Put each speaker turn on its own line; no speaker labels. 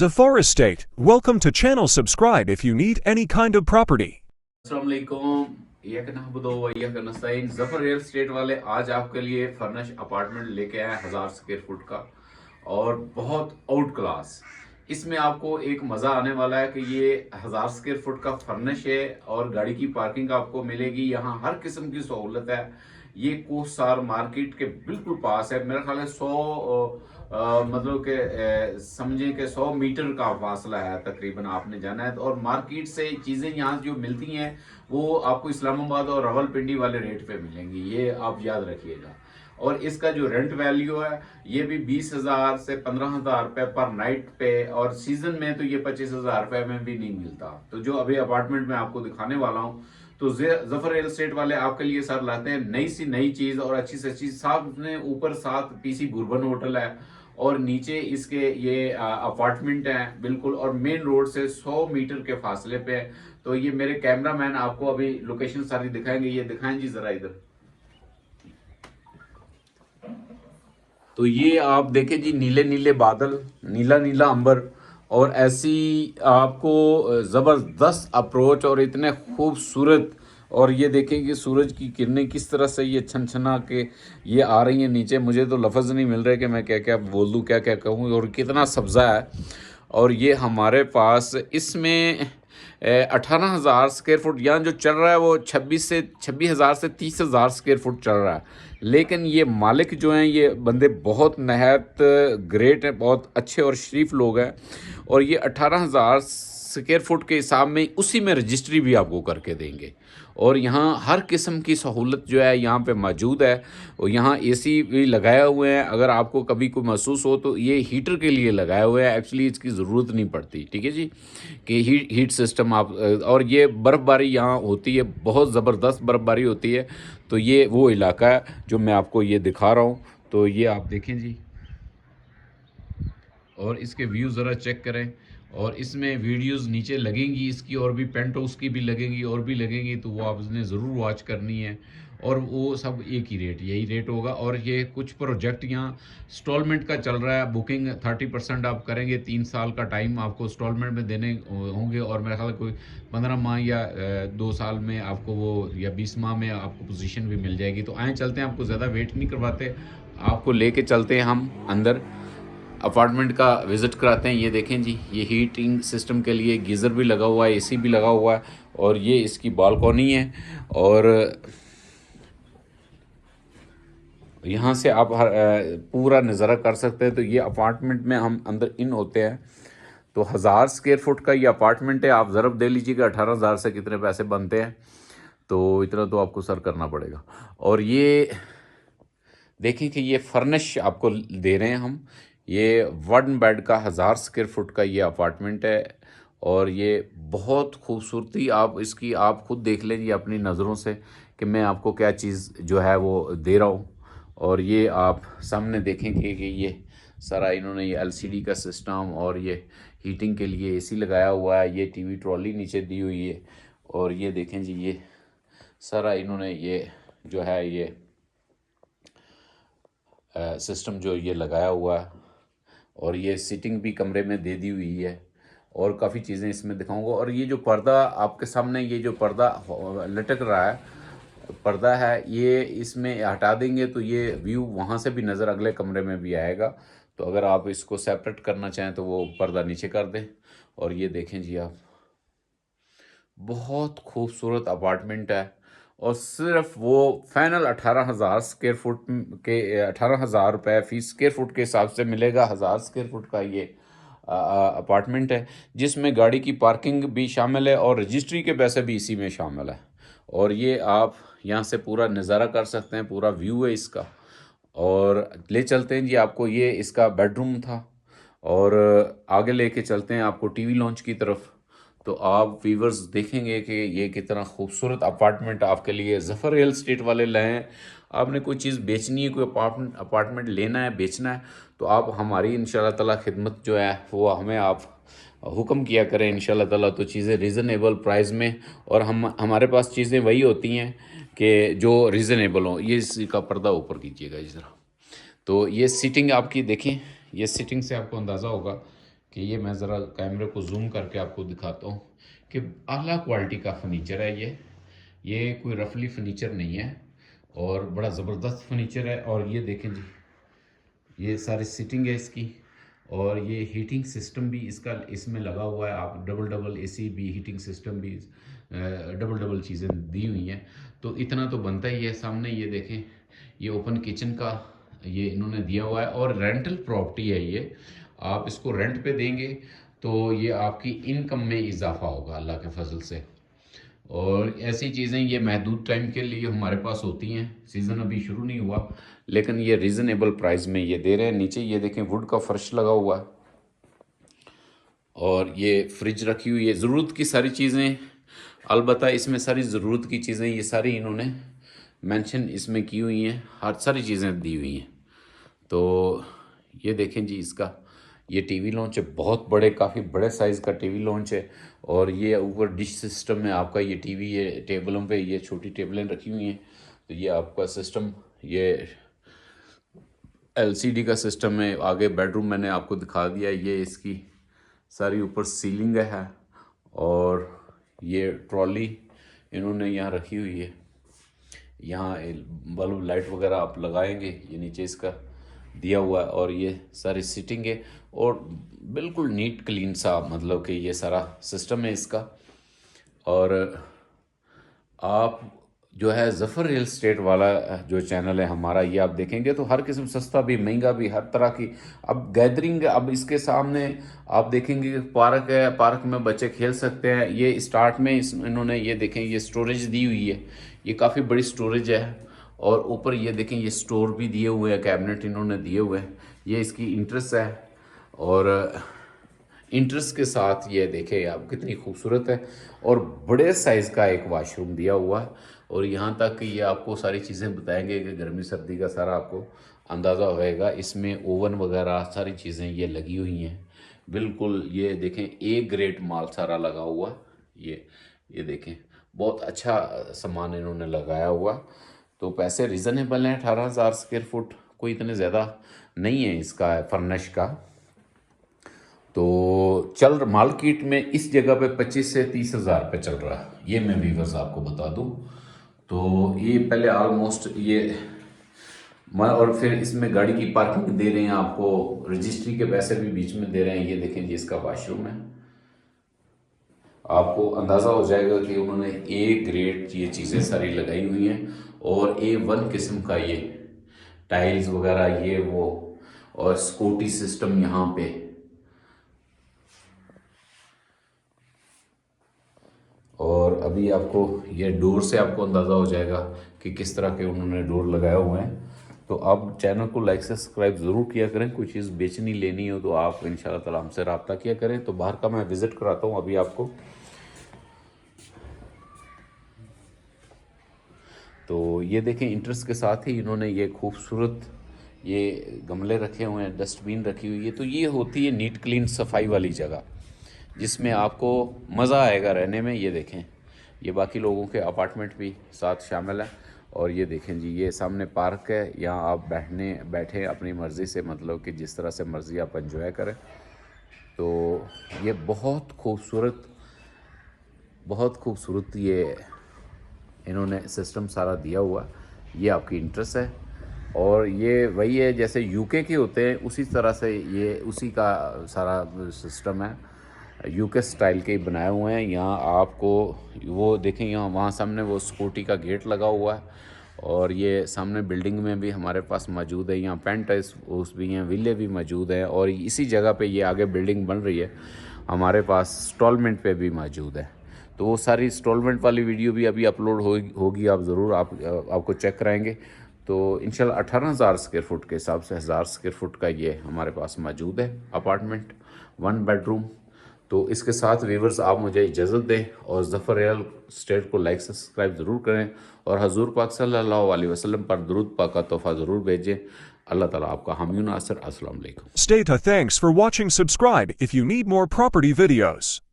Zafar Estate. Welcome to channel. Subscribe if you need any kind of property.
अस्सलाम वालेकुम, Zafar real estate वाले आज आपके लिए फर्निश अपार्टमेंट लेके आए 1000 स्क्वायर फुट का और बहुत आउट क्लास। इसमें आपको एक मज़ा आने वाला है कि ये 1000 स्क्वायर फुट का फर्निश है और गाड़ी की पार्किंग आपको मिलेगी। यहाँ हर किस्म की सहूलत है। ये कोसार मार्केट के बिल्कुल पास है। मेरा ख्याल है 100 मतलब के समझें कि 100 मीटर का फासला है तकरीबन आपने जाना है। और मार्केट से चीज़ें यहाँ जो मिलती हैं वो आपको इस्लामाबाद और रावलपिंडी वाले रेट पे मिलेंगी, ये आप याद रखिएगा। और इसका जो रेंट वैल्यू है ये भी 20,000 से 15,000 रुपये पर नाइट पे, और सीजन में तो ये 25,000 रुपये में भी नहीं मिलता। तो जो अभी अपार्टमेंट में आपको दिखाने वाला हूँ तो जफर रियल एस्टेट वाले आपके लिए सर लाते हैं नई सी नई चीज और अच्छी से अच्छी। सामने ऊपर 7 पीसी बुर्बन होटल है और नीचे इसके ये अपार्टमेंट है बिल्कुल, और मेन रोड से 100 मीटर के फासले पे है। तो ये मेरे कैमरामैन आपको अभी लोकेशन सारी दिखाएंगे। ये दिखाएं जी जरा इधर। तो ये आप देखें जी, नीले नीले बादल, नीला नीला अंबर, और ऐसी आपको ज़बरदस्त अप्रोच और इतने खूबसूरत। और ये देखें कि सूरज की किरणें किस तरह से ये छन छना के ये आ रही हैं नीचे। मुझे तो लफ्ज़ नहीं मिल रहे कि मैं क्या क्या बोल दूँ, क्या क्या कहूँ। और कितना सब्ज़ा है। और ये हमारे पास इसमें 18,000 स्क्वायर फुट यहाँ जो चल रहा है वो 26,000 से 30,000 स्क्वायर फुट चल रहा है। लेकिन ये मालिक जो हैं ये बंदे बहुत नहायत ग्रेट हैं, बहुत अच्छे और शरीफ लोग हैं। और ये 18,000 स्क्वायर फुट के हिसाब में उसी में रजिस्ट्री भी आपको करके देंगे। और यहाँ हर किस्म की सहूलत जो है यहाँ पे मौजूद है। और यहाँ एसी भी लगाए हुए हैं। अगर आपको कभी कोई महसूस हो तो ये हीटर के लिए लगाए हुए हैं, एक्चुअली इसकी ज़रूरत नहीं पड़ती, ठीक है जी, कि हीट सिस्टम आप। और ये बर्फ़बारी यहाँ होती है, बहुत ज़बरदस्त बर्फ़बारी होती है। तो ये वो इलाका है जो मैं आपको ये दिखा रहा हूँ। तो ये आप देखें जी, और इसके व्यू ज़रा चेक करें। और इसमें वीडियोस नीचे लगेंगी इसकी, और भी पेंट हाउस की भी लगेंगी और भी लगेंगी, तो वो आपने ज़रूर वॉच करनी है। और वो सब एक ही रेट, यही रेट होगा। और ये कुछ प्रोजेक्ट यहाँ इंस्टॉलमेंट का चल रहा है। बुकिंग 30% आप करेंगे, 3 साल का टाइम आपको इंस्टॉलमेंट में देने होंगे। और मेरा ख्याल है कोई 15 माह या 2 साल में आपको वो, या 20 माह में आपको पोजीशन भी मिल जाएगी। तो आए चलते हैं, आपको ज़्यादा वेट नहीं करवाते, आपको लेके चलते हैं हम अंदर अपार्टमेंट का विज़िट कराते हैं। ये देखें जी, ये हीटिंग सिस्टम के लिए गीज़र भी लगा हुआ है, एसी भी लगा हुआ है। और ये इसकी बालकोनी है। और यहाँ से आप पूरा नज़ारा कर सकते हैं। तो ये अपार्टमेंट में हम अंदर इन होते हैं। तो 1000 स्क्वायर फुट का ये अपार्टमेंट है। आप ज़रब दे लीजिएगा 18,000 से कितने पैसे बनते हैं, तो इतना तो आपको सर करना पड़ेगा। और ये देखें कि ये फर्निश आपको दे रहे हैं हम। ये 1 बेड का 1000 स्क्वायर फुट का ये अपार्टमेंट है। और ये बहुत खूबसूरती आप इसकी आप खुद देख लीजिए अपनी नज़रों से कि मैं आपको क्या चीज़ जो है वो दे रहा हूँ। और ये आप सामने देखेंगे कि ये सारा इन्होंने ये एलसीडी का सिस्टम, और ये हीटिंग के लिए एसी लगाया हुआ है। ये टीवी ट्रॉली नीचे दी हुई है। और ये देखें जी, ये सारा इन्होंने ये जो है ये सिस्टम जो ये लगाया हुआ है। और ये सीटिंग भी कमरे में दे दी हुई है। और काफ़ी चीज़ें इसमें दिखाऊंगा। और ये जो पर्दा आपके सामने, ये जो पर्दा लटक रहा है, पर्दा है, ये इसमें हटा देंगे तो ये व्यू वहाँ से भी नज़र अगले कमरे में भी आएगा। तो अगर आप इसको सेपरेट करना चाहें तो वो पर्दा नीचे कर दें। और ये देखें जी आप, बहुत खूबसूरत अपार्टमेंट है। और सिर्फ वो फाइनल 18,000 स्क्वायर फुट के 18,000 रुपये फ़ी स्क्वायर फुट के हिसाब से मिलेगा। 1000 स्क्वायर फुट का ये अपार्टमेंट है, जिसमें गाड़ी की पार्किंग भी शामिल है और रजिस्ट्री के पैसे भी इसी में शामिल है। और ये आप यहाँ से पूरा नज़ारा कर सकते हैं, पूरा व्यू है इसका। और ले चलते हैं जी आपको, ये इसका बेडरूम था। और आगे लेके चलते हैं आपको टीवी लॉन्च की तरफ। तो आप व्यूवर्स देखेंगे कि ये कितना खूबसूरत अपार्टमेंट आपके लिए ज़फ़र रियल एस्टेट वाले लाए हैं। आपने कोई चीज़ बेचनी है, कोई अपार्टमेंट लेना है, बेचना है, तो आप हमारी इंशाल्लाह ताला खिदमत जो है वो हमें आप हुक्म किया करें इंशाल्लाह ताला। तो चीज़ें रीज़नेबल प्राइस में, और हमारे पास चीज़ें वही होती हैं कि जो रीज़नेबल हों। ये इसका पर्दा ऊपर कीजिएगा इस तरह। तो ये सीटिंग आपकी देखें, ये सीटिंग से आपको अंदाज़ा होगा कि ये मैं ज़रा कैमरे को जूम करके आपको दिखाता हूँ कि आला क्वालिटी का फर्नीचर है ये कोई रफली फर्नीचर नहीं है और बड़ा ज़बरदस्त फर्नीचर है। और ये देखें जी, ये सारी सीटिंग है इसकी और ये हीटिंग सिस्टम भी इसका इसमें लगा हुआ है। आप डबल डबल एसी भी, हीटिंग सिस्टम भी, डबल डबल चीज़ें दी हुई हैं। तो इतना तो बनता ही है। सामने ये देखें, ये ओपन किचन का ये इन्होंने दिया हुआ है और रेंटल प्रॉपर्टी है ये। आप इसको रेंट पे देंगे तो ये आपकी इनकम में इजाफा होगा अल्लाह के फजल से। और ऐसी चीज़ें ये महदूद टाइम के लिए हमारे पास होती हैं, सीज़न अभी शुरू नहीं हुआ, लेकिन ये रीज़नेबल प्राइस में ये दे रहे हैं। नीचे ये देखें वुड का फर्श लगा हुआ है और ये फ्रिज रखी हुई है, ज़रूरत की सारी चीज़ें। अलबत्ता इसमें सारी ज़रूरत की चीज़ें ये सारी इन्होंने मेंशन इसमें की हुई हैं, हर सारी चीज़ें दी हुई हैं। तो ये देखें जी, इसका ये टीवी लॉन्च है, बहुत बड़े, काफ़ी बड़े साइज़ का टीवी लॉन्च है। और ये ऊपर डिश सिस्टम में आपका ये टीवी, ये टेबलों पे ये छोटी टेबलें रखी हुई हैं। तो ये आपका सिस्टम, ये एलसीडी का सिस्टम है। आगे बेडरूम मैंने आपको दिखा दिया, ये इसकी सारी ऊपर सीलिंग है और ये ट्रॉली इन्होंने यहाँ रखी हुई है। यहाँ बल्ब लाइट वगैरह आप लगाएंगे, ये नीचे इसका दिया हुआ है। और ये सारी सीटिंग है और बिल्कुल नीट क्लीन सा, मतलब कि ये सारा सिस्टम है इसका। और आप जो है ज़फ़र रियल एस्टेट वाला जो चैनल है हमारा, ये आप देखेंगे तो हर किस्म, सस्ता भी महंगा भी, हर तरह की अब गैदरिंग। अब इसके सामने आप देखेंगे पार्क है, पार्क में बच्चे खेल सकते हैं। ये स्टार्ट में इन्होंने ये देखें, ये स्टोरेज दी हुई है, ये काफ़ी बड़ी स्टोरेज है। और ऊपर ये देखें, ये स्टोर भी दिए हुए हैं, कैबिनेट इन्होंने दिए हुए हैं। ये इसकी इंट्रेस्ट है और इंट्रेस्ट के साथ ये देखें आप कितनी खूबसूरत है। और बड़े साइज़ का एक वाशरूम दिया हुआ है। और यहाँ तक कि ये आपको सारी चीज़ें बताएंगे कि गर्मी सर्दी का सारा आपको अंदाज़ा होएगा। इसमें ओवन वगैरह सारी चीज़ें ये लगी हुई हैं बिल्कुल। ये देखें, ए ग्रेड माल सारा लगा हुआ। ये देखें, बहुत अच्छा सामान इन्होंने लगाया हुआ। तो पैसे रीज़नेबल हैं, 18,000 स्क्वायर फुट, कोई इतने ज़्यादा नहीं है इसका फर्निश का। तो चल मार्केट में इस जगह पे 25 से 30,000 पे चल रहा है, ये मैं व्यूअर्स आपको बता दूं। तो ये पहले ऑलमोस्ट ये और फिर इसमें गाड़ी की पार्किंग दे रहे हैं आपको, रजिस्ट्री के पैसे भी बीच में दे रहे हैं। ये देखें जी, इसका वाशरूम है। आपको अंदाज़ा हो जाएगा कि उन्होंने ए ग्रेड ये चीज़ें सारी लगाई हुई हैं और A1 किस्म का ये टाइल्स वगैरह ये वो, और स्कूटी सिस्टम यहाँ पे। और अभी आपको ये डोर से आपको अंदाज़ा हो जाएगा कि किस तरह के उन्होंने डोर लगाए हुए हैं। तो आप चैनल को लाइक सब्सक्राइब ज़रूर किया करें। कोई चीज़ बेचनी लेनी हो तो आप इंशाल्लाह ताला हमसे रब्ता किया करें। तो बाहर का मैं विज़िट कराता हूँ अभी आपको। तो ये देखें, इंटरेस्ट के साथ ही इन्होंने ये खूबसूरत ये गमले रखे हुए हैं, डस्टबिन रखी हुई है। तो ये होती है नीट क्लीन सफाई वाली जगह, जिसमें आपको मज़ा आएगा रहने में। ये देखें, ये बाकी लोगों के अपार्टमेंट भी साथ शामिल है। और ये देखें जी, ये सामने पार्क है, यहाँ आप बैठें अपनी मर्ज़ी से, मतलब कि जिस तरह से मर्ज़ी आप एंजॉय करें। तो ये बहुत खूबसूरत ये इन्होंने सिस्टम सारा दिया हुआ। ये आपकी इंटरेस्ट है और ये वही है जैसे यूके के होते हैं, उसी तरह से ये उसी का सारा सिस्टम है। यूके स्टाइल के बनाए हुए हैं। यहाँ आपको वो देखें, यहाँ वहाँ सामने वो स्कूटी का गेट लगा हुआ है। और ये सामने बिल्डिंग में भी हमारे पास मौजूद है, यहाँ पेंट हाउस भी हैं, विले भी मौजूद हैं। और इसी जगह पे ये आगे बिल्डिंग बन रही है, हमारे पास इंस्टॉलमेंट पे भी मौजूद है। तो वो सारी इंस्टॉलमेंट वाली वीडियो भी अभी अपलोड होगी, आप ज़रूर आपको चेक कराएंगे। तो इंशाल्लाह 18,000 स्क्वायर फुट के हिसाब से 1000 स्क्वायर फुट का ये हमारे पास मौजूद है अपार्टमेंट, 1 बेडरूम। तो इसके साथ व्यूअर्स आप मुझे इजाज़त दें और ज़फ़र रियल एस्टेट को लाइक सब्सक्राइब ज़रूर करें और हजूर पाक सल्लल्लाहु अलैहि वसल्लम पर दुरूद पाक का तोहफ़ा ज़रूर भेजें। अल्लाह ताला आपका हामी नासिर। अस्सलाम वालेकुम।
Stay tuned. Thanks for watching. Subscribe if you need more property videos.